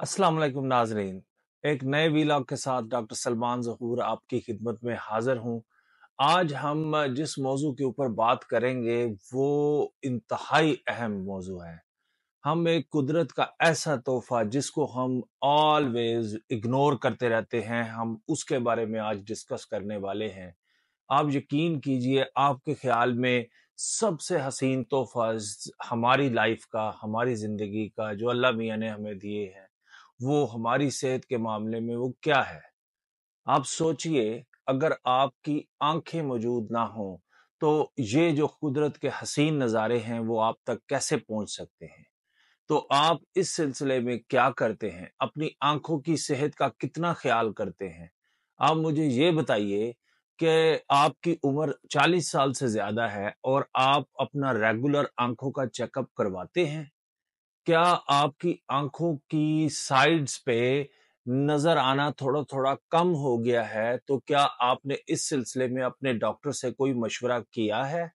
अस्सलाम वालेकुम नाजरीन। एक नए वीलॉग के साथ डॉक्टर सलमान ज़हूर आपकी खिदमत में हाजिर हूँ। आज हम जिस मौजू के ऊपर बात करेंगे वो इंतहाई अहम मौजू है। हम एक कुदरत का ऐसा तोहफा जिसको हम ऑलवेज इग्नोर करते रहते हैं, हम उसके बारे में आज डिस्कस करने वाले हैं। आप यकीन कीजिए, आपके ख्याल में सबसे हसीन तोहफा हमारी लाइफ का, हमारी जिंदगी का जो अल्लाह मियाँ ने हमें दिए हैं, वो हमारी सेहत के मामले में वो क्या है? आप सोचिए, अगर आपकी आंखें मौजूद ना हो तो ये जो कुदरत के हसीन नज़ारे हैं वो आप तक कैसे पहुंच सकते हैं? तो आप इस सिलसिले में क्या करते हैं? अपनी आंखों की सेहत का कितना ख्याल करते हैं? आप मुझे ये बताइए कि आपकी उम्र 40 साल से ज्यादा है और आप अपना रेगुलर आंखों का चेकअप करवाते हैं? क्या आपकी आंखों की साइड्स पे नजर आना थोड़ा थोड़ा कम हो गया है? तो क्या आपने इस सिलसिले में अपने डॉक्टर से कोई मशवरा किया है?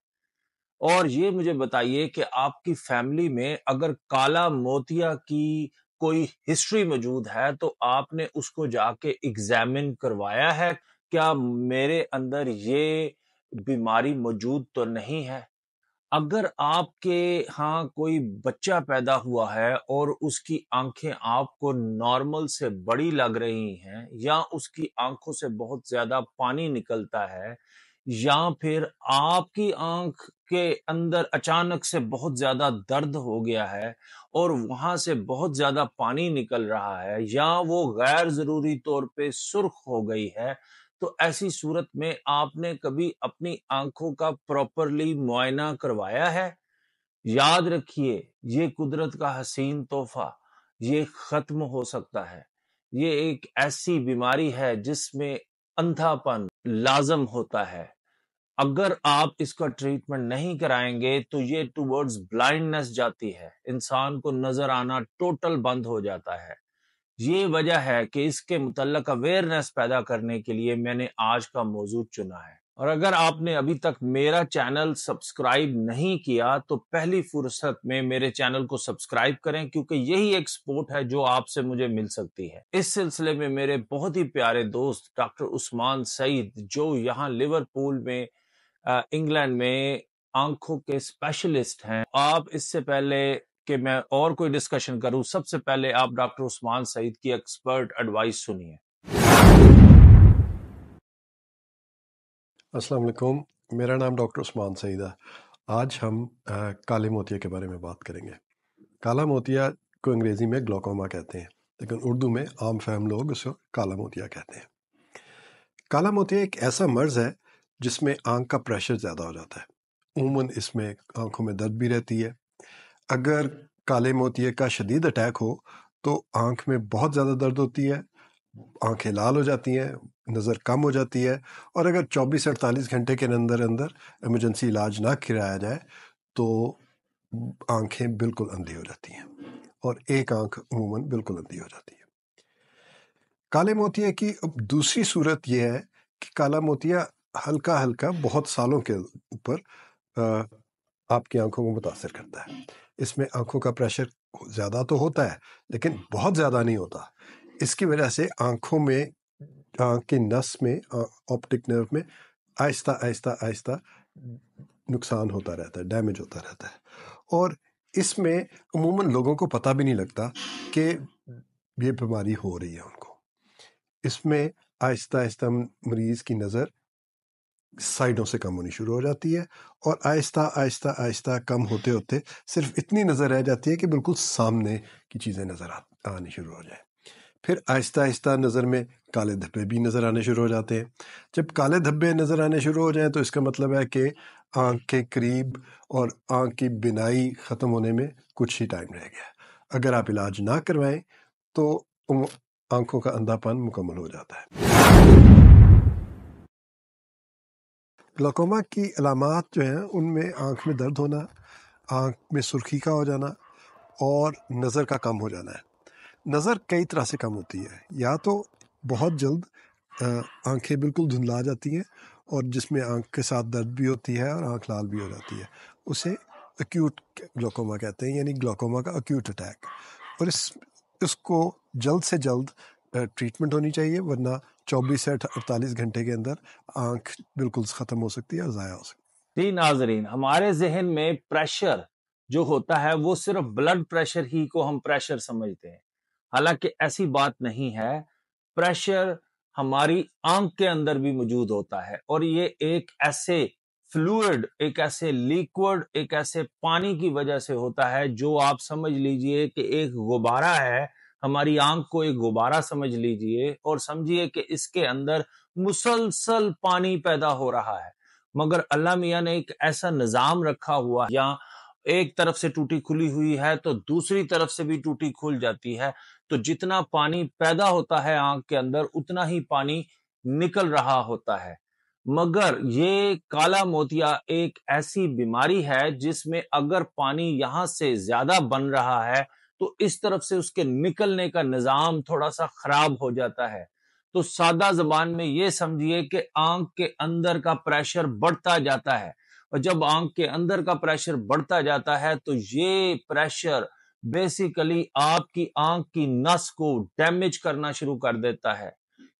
और ये मुझे बताइए कि आपकी फैमिली में अगर काला मोतिया की कोई हिस्ट्री मौजूद है तो आपने उसको जाके एग्जामिन करवाया है? क्या मेरे अंदर ये बीमारी मौजूद तो नहीं है? अगर आपके यहाँ कोई बच्चा पैदा हुआ है और उसकी आंखें आपको नॉर्मल से बड़ी लग रही हैं, या उसकी आंखों से बहुत ज्यादा पानी निकलता है, या फिर आपकी आंख के अंदर अचानक से बहुत ज्यादा दर्द हो गया है और वहां से बहुत ज्यादा पानी निकल रहा है, या वो गैर जरूरी तौर पे सुर्ख हो गई है, तो ऐसी सूरत में आपने कभी अपनी आंखों का प्रॉपरली मुआयना करवाया है? याद रखिए, ये कुदरत का हसीन तोहफा ये खत्म हो सकता है। ये एक ऐसी बीमारी है जिसमें अंधापन लाजम होता है। अगर आप इसका ट्रीटमेंट नहीं कराएंगे तो ये टुवर्ड्स ब्लाइंडनेस जाती है, इंसान को नजर आना टोटल बंद हो जाता है। ये वजह है कि इसके मुतल्लक अवेयरनेस पैदा करने के लिए मैंने आज का मौजू चुना है। और अगर आपने अभी तक मेरा चैनल सब्सक्राइब नहीं किया तो पहली फुर्सत में मेरे चैनल को सब्सक्राइब करें, क्योंकि यही एक सपोर्ट है जो आपसे मुझे मिल सकती है। इस सिलसिले में मेरे बहुत ही प्यारे दोस्त डॉक्टर उस्मान सईद, जो यहाँ लिवरपूल में इंग्लैंड में आंखों के स्पेशलिस्ट हैं, आप इससे पहले कि मैं और कोई डिस्कशन करूं, सबसे पहले आप डॉक्टर उस्मान सईद की एक्सपर्ट एडवाइस सुनिए। अस्सलाम वालेकुम, मेरा नाम डॉक्टर उस्मान सईद है। आज हम काले मोतिया के बारे में बात करेंगे। काला मोतिया को अंग्रेज़ी में ग्लोकोमा कहते हैं, लेकिन उर्दू में आम फहम लोग उसको काला मोतिया कहते हैं। काला मोतिया एक ऐसा मर्ज़ है जिसमें आँख का प्रेशर ज़्यादा हो जाता है। उमूमन इसमें आँखों में दर्द भी रहती है। अगर काले मोतिया का शदीद अटैक हो तो आँख में बहुत ज़्यादा दर्द होती है, आंखें लाल हो जाती हैं, नज़र कम हो जाती है, और अगर 24 से 48 घंटे के अंदर अंदर इमरजेंसी इलाज ना कराया जाए तो आंखें बिल्कुल अंधी हो जाती हैं, और एक आंख अमूमन बिल्कुल अंधी हो जाती है। काले मोतिया की अब दूसरी सूरत यह है कि काला मोतिया हल्का हल्का बहुत सालों के ऊपर आपकी आंखों को मुतासर करता है। इसमें आंखों का प्रेशर ज़्यादा तो होता है, लेकिन बहुत ज़्यादा नहीं होता। इसकी वजह से आंखों में, आंख के नस में, ऑप्टिक नर्व में आहिस्ता आहिस्ता आहिस्ता नुकसान होता रहता है, डैमेज होता रहता है, और इसमें अमूमन लोगों को पता भी नहीं लगता कि ये बीमारी हो रही है उनको। इसमें आहिस्ता आहिस्ता मरीज़ की नज़र साइडों से कम होनी शुरू हो जाती है, और आहिस्ता आहिस्ता आहिस्ता कम होते होते सिर्फ इतनी नज़र रह जाती है कि बिल्कुल सामने की चीज़ें नज़र आनी शुरू हो जाए। फिर आहिस्ता आहिस्ता नज़र में काले धब्बे भी नज़र आने शुरू हो जाते हैं। जब काले धब्बे नज़र आने शुरू हो जाएं तो इसका मतलब है कि आँख के करीब और आँख की बिनाई ख़त्म होने में कुछ ही टाइम रह गया। अगर आप इलाज ना करवाएं तो आँखों का अंधापन मुकम्मल हो जाता है। ग्लाकोमा की अलामात जो हैं उनमें आँख में दर्द होना, आँख में सुर्खी का हो जाना, और नज़र का कम हो जाना है। नज़र कई तरह से कम होती है, या तो बहुत जल्द आंखें बिल्कुल धुंधला जाती हैं और जिसमें आँख के साथ दर्द भी होती है और आँख लाल भी हो जाती है, उसे एक्यूट ग्लाकोमा कहते हैं, यानी ग्लाकोमा का एक्यूट अटैक। और اس کو جلد سے جلد ٹریٹمنٹ ہونی چاہیے، ورنہ 24 سے 48 گھنٹے کے اندر آنکھ بالکل ختم ہو سکتی ہے اور ضائع ہو سکتی ہے۔ جی ناظرین، ہمارے ذہن میں پریشر جو ہوتا ہے وہ صرف بلڈ پریشر ہی کو ہم پریشر سمجھتے ہیں، حالانکہ ایسی بات نہیں ہے۔ پریشر ہماری آنکھ کے اندر بھی موجود ہوتا ہے، اور یہ ایک ایسے فلوئڈ، ایک ایسے لیکوڈ، ایک ایسے پانی کی وجہ سے ہوتا ہے جو آپ سمجھ لیجئے کہ ایک غبارہ ہے۔ ہماری آنکھ کو ایک غبارہ سمجھ لیجئے اور سمجھیے کہ اس کے اندر مسلسل پانی پیدا ہو رہا ہے، مگر اللہ میاں نے ایک ایسا نظام رکھا ہوا، یا ایک طرف سے ٹوٹی کھلی ہوئی ہے تو دوسری طرف سے بھی ٹوٹی کھل جاتی ہے، تو جتنا پانی پیدا ہوتا ہے آنکھ کے اندر اتنا ہی پانی نکل رہا ہوتا ہے۔ مگر یہ کالا موتیا ایک ایسی بیماری ہے جس میں اگر پانی یہاں سے زیادہ بن رہا ہے تو اس طرف سے اس کے نکلنے کا نظام تھوڑا سا خراب ہو جاتا ہے۔ تو سادہ زبان میں یہ سمجھیے کہ آنکھ کے اندر کا پریشر بڑھتا جاتا ہے، اور جب آنکھ کے اندر کا پریشر بڑھتا جاتا ہے تو یہ پریشر بیسیکلی آپ کی آنکھ کی نس کو ڈیمیج کرنا شروع کر دیتا ہے۔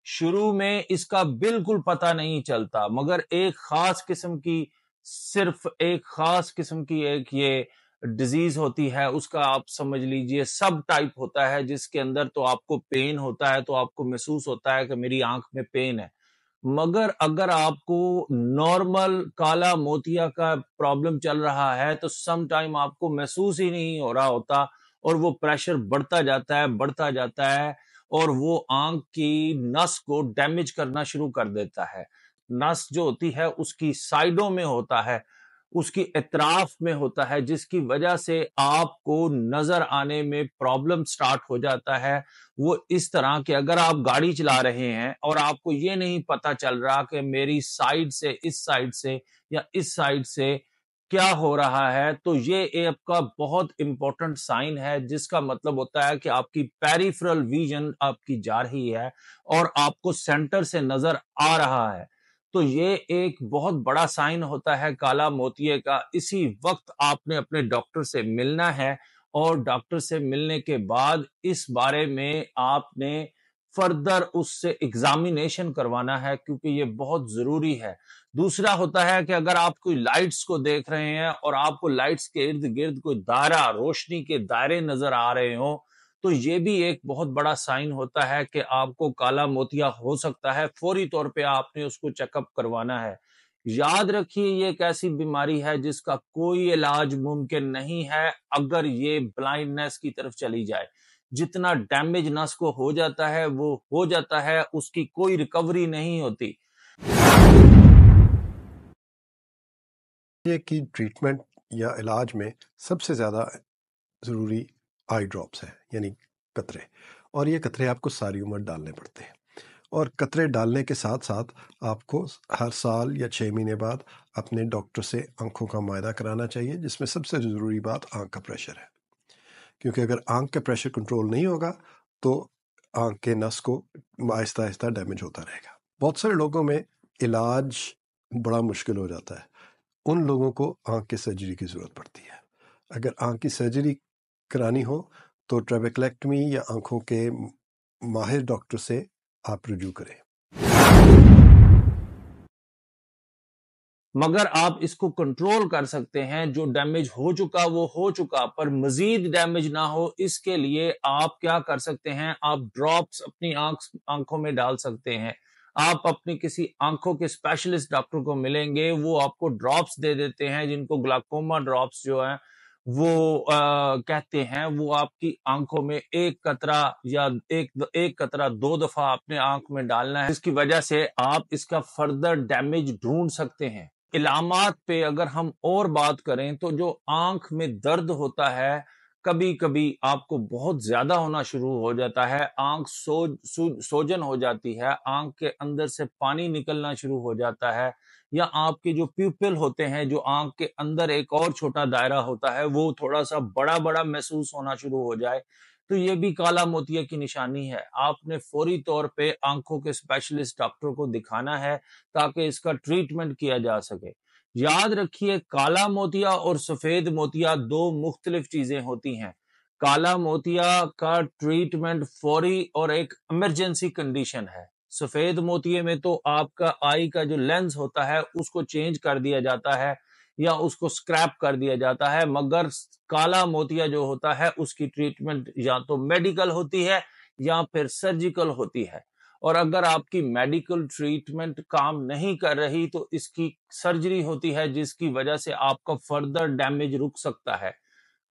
شروع میں اس کا بالکل پتہ نہیں چلتا، مگر ایک خاص قسم کی، صرف ایک خاص قسم کی ایک یہ ڈیزیز ہوتی ہے، اس کا آپ سمجھ لیجئے سب ٹائپ ہوتا ہے، جس کے اندر تو آپ کو پین ہوتا ہے، تو آپ کو محسوس ہوتا ہے کہ میری آنکھ میں پین ہے۔ مگر اگر آپ کو نارمل کالا موتیا کا پرابلم چل رہا ہے تو سم ٹائم آپ کو محسوس ہی نہیں ہو رہا ہوتا، اور وہ پریشر بڑھتا جاتا ہے، بڑھتا جاتا ہے، اور وہ آنکھ کی نس کو ڈیمیج کرنا شروع کر دیتا ہے۔ نس جو ہوتی ہے اس کی سائیڈوں میں ہوتا ہے، اس کی اطراف میں ہوتا ہے، جس کی وجہ سے آپ کو نظر آنے میں پرابلم سٹارٹ ہو جاتا ہے۔ وہ اس طرح کہ اگر آپ گاڑی چلا رہے ہیں اور آپ کو یہ نہیں پتا چل رہا کہ میری سائیڈ سے، اس سائیڈ سے یا اس سائیڈ سے کیا ہو رہا ہے، تو یہ آپ کا بہت امپورٹنٹ سائن ہے، جس کا مطلب ہوتا ہے کہ آپ کی پیریفرل ویژن آپ کی جا رہی ہے اور آپ کو سینٹر سے نظر آ رہا ہے۔ تو یہ ایک بہت بڑا سائن ہوتا ہے کالا موتیے کا۔ اسی وقت آپ نے اپنے ڈاکٹر سے ملنا ہے، اور ڈاکٹر سے ملنے کے بعد اس بارے میں آپ نے فردر اس سے ایگزامینیشن کروانا ہے، کیونکہ یہ بہت ضروری ہے۔ دوسرا ہوتا ہے کہ اگر آپ کوئی لائٹس کو دیکھ رہے ہیں اور آپ کو لائٹس کے ارد گرد کوئی دائرہ، روشنی کے دائرے نظر آ رہے ہوں، تو یہ بھی ایک بہت بڑا سائن ہوتا ہے کہ آپ کو کالا موتیا ہو سکتا ہے۔ فوری طور پہ آپ نے اس کو چیک اپ کروانا ہے۔ یاد رکھیے یہ ایک ایسی بیماری ہے جس کا کوئی علاج ممکن نہیں ہے اگر یہ بلائنڈنس کی طرف چلی جائے۔ جتنا ڈیمیج نس کو ہو جاتا ہے وہ ہو جاتا ہے، اس کی کوئی ریکوری نہیں ہوتی۔ یہ کہ ٹریٹمنٹ یا علاج میں سب سے زیادہ ضروری آئی ڈراپس ہے، یعنی قطرے، اور یہ قطرے آپ کو ساری عمر ڈالنے پڑتے ہیں، اور قطرے ڈالنے کے ساتھ ساتھ آپ کو ہر سال یا 6 مہینے بعد اپنے ڈاکٹر سے آنکھوں کا معائنہ کرانا چاہیے، جس میں سب سے ضروری بات آنکھ کا پریشر ہے، کیونکہ اگر آنکھ کا پریشر کنٹرول نہیں ہوگا تو آنکھ کے نس کو آہستہ آہستہ ڈیمیج ہوتا رہے گا۔ بہت سارے لوگوں میں علاج بڑا مشکل ہو جاتا ہے، ان لوگوں کو آنکھ کے سرجری کی ضرورت پڑتی ہے۔ اگر آنکھ کی سرجری کرانی ہو تو ٹریبیکلیکٹمی یا آنکھوں کے ماہر ڈاکٹر سے آپ رجوع کریں۔ مگر آپ اس کو کنٹرول کر سکتے ہیں، جو ڈیمیج ہو چکا وہ ہو چکا، پر مزید ڈیمیج نہ ہو اس کے لیے آپ کیا کر سکتے ہیں، آپ ڈراپس اپنی آنکھوں میں ڈال سکتے ہیں۔ آپ اپنی کسی آنکھوں کے اسپیشلسٹ ڈاکٹر کو ملیں گے، وہ آپ کو ڈراپس دے دیتے ہیں جن کو گلاکوما ڈراپس جو ہیں وہ کہتے ہیں۔ وہ آپ کی آنکھوں میں ایک قطرہ یا ایک قطرہ 2 دفعہ اپنے آنکھ میں ڈالنا ہے، جس کی وجہ سے آپ اس کا فردر ڈیمیج ڈھونڈ سکتے ہیں۔ علامات پہ اگر ہم اور بات کریں تو جو آنکھ میں درد ہوتا ہے، کبھی کبھی آپ کو بہت زیادہ ہونا شروع ہو جاتا ہے، آنکھ سوجن ہو جاتی ہے، آنکھ کے اندر سے پانی نکلنا شروع ہو جاتا ہے، یا آپ کے جو پیپل ہوتے ہیں، جو آنکھ کے اندر ایک اور چھوٹا دائرہ ہوتا ہے، وہ تھوڑا سا بڑا بڑا محسوس ہونا شروع ہو جائے، تو یہ بھی کالا موتیا کی نشانی ہے۔ آپ نے فوری طور پہ آنکھوں کے اسپیشلسٹ ڈاکٹر کو دکھانا ہے تاکہ اس کا ٹریٹمنٹ کیا جا سکے۔ یاد رکھیے کالا موتیا اور سفید موتیا 2 مختلف چیزیں ہوتی ہیں۔ काला मोतिया का ट्रीटमेंट फौरी और एक इमरजेंसी कंडीशन है। सफेद मोतिये में तो आपका आई का जो लेंस होता है उसको चेंज कर दिया जाता है या उसको स्क्रैप कर दिया जाता है, मगर काला मोतिया जो होता है उसकी ट्रीटमेंट या तो मेडिकल होती है या फिर सर्जिकल होती है। और अगर आपकी मेडिकल ट्रीटमेंट काम नहीं कर रही तो इसकी सर्जरी होती है, जिसकी वजह से आपका फर्दर डैमेज रुक सकता है।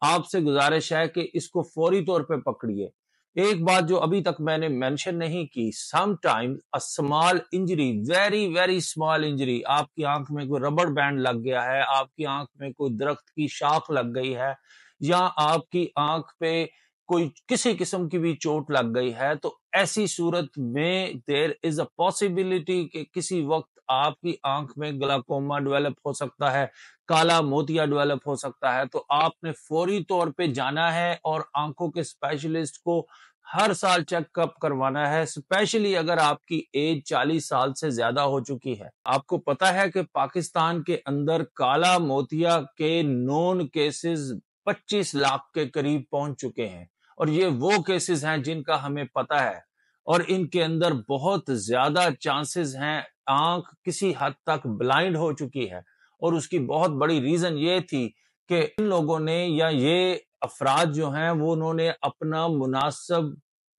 आपसे गुजारिश है कि इसको फौरी तौर पे पकड़िए। एक बात जो अभी तक मैंने मेंशन नहीं की, sometimes a small injury, very very small injury, आपकी आंख में कोई रबड़ बैंड लग गया है, आपकी आंख में कोई दरख्त की शाख लग गई है, या आपकी आंख पे कोई किसी किस्म की भी चोट लग गई है, तो ऐसी सूरत में देयर इज अ पॉसिबिलिटी कि किसी वक्त आपकी आंख में ग्लाकोमा डेवलप हो सकता है, काला मोतिया डेवलप हो सकता है। तो आपने फौरी तौर पे जाना है और आंखों के स्पेशलिस्ट को हर साल चेकअप करवाना है, स्पेशली अगर आपकी एज 40 साल से ज्यादा हो चुकी है। आपको पता है कि पाकिस्तान के अंदर काला मोतिया के नोन केसेस 25 लाख के करीब पहुंच चुके हैं, और ये वो केसेस हैं जिनका हमें पता है, और इनके अंदर बहुत ज्यादा चांसेस हैं, आंख किसी हद तक ब्लाइंड हो चुकी है। और उसकी बहुत बड़ी रीजन ये थी कि इन लोगों ने या ये अफराद जो हैं वो उन्होंने अपना मुनासिब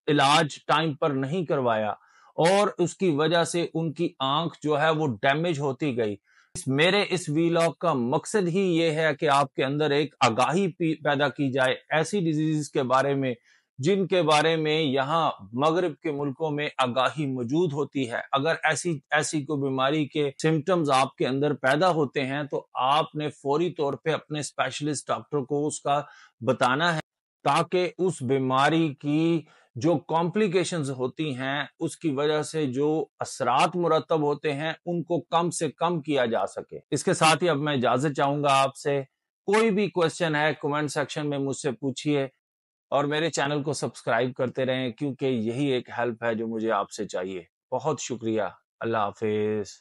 इलाज टाइम पर नहीं करवाया, और उसकी वजह से उनकी आंख जो है वो डैमेज होती गई। मेरे इस वीलॉग का मकसद ही ये है कि आपके अंदर एक आगाही पैदा की जाए ऐसी डिजीज के बारे में जिनके बारे में यहाँ मगरिब के मुल्कों में आगाही मौजूद होती है। अगर ऐसी कोई बीमारी के सिम्टम्स आपके अंदर पैदा होते हैं तो आपने फौरी तौर पे अपने स्पेशलिस्ट डॉक्टर को उसका बताना है, ताकि उस बीमारी की जो कॉम्प्लिकेशंस होती हैं उसकी वजह से जो असरात मुरतब होते हैं उनको कम से कम किया जा सके। इसके साथ ही अब मैं इजाजत चाहूंगा आपसे। कोई भी क्वेश्चन है कमेंट सेक्शन में मुझसे पूछिए, और मेरे चैनल को सब्सक्राइब करते रहें, क्योंकि यही एक हेल्प है जो मुझे आपसे चाहिए। बहुत शुक्रिया। अल्लाह हाफिज।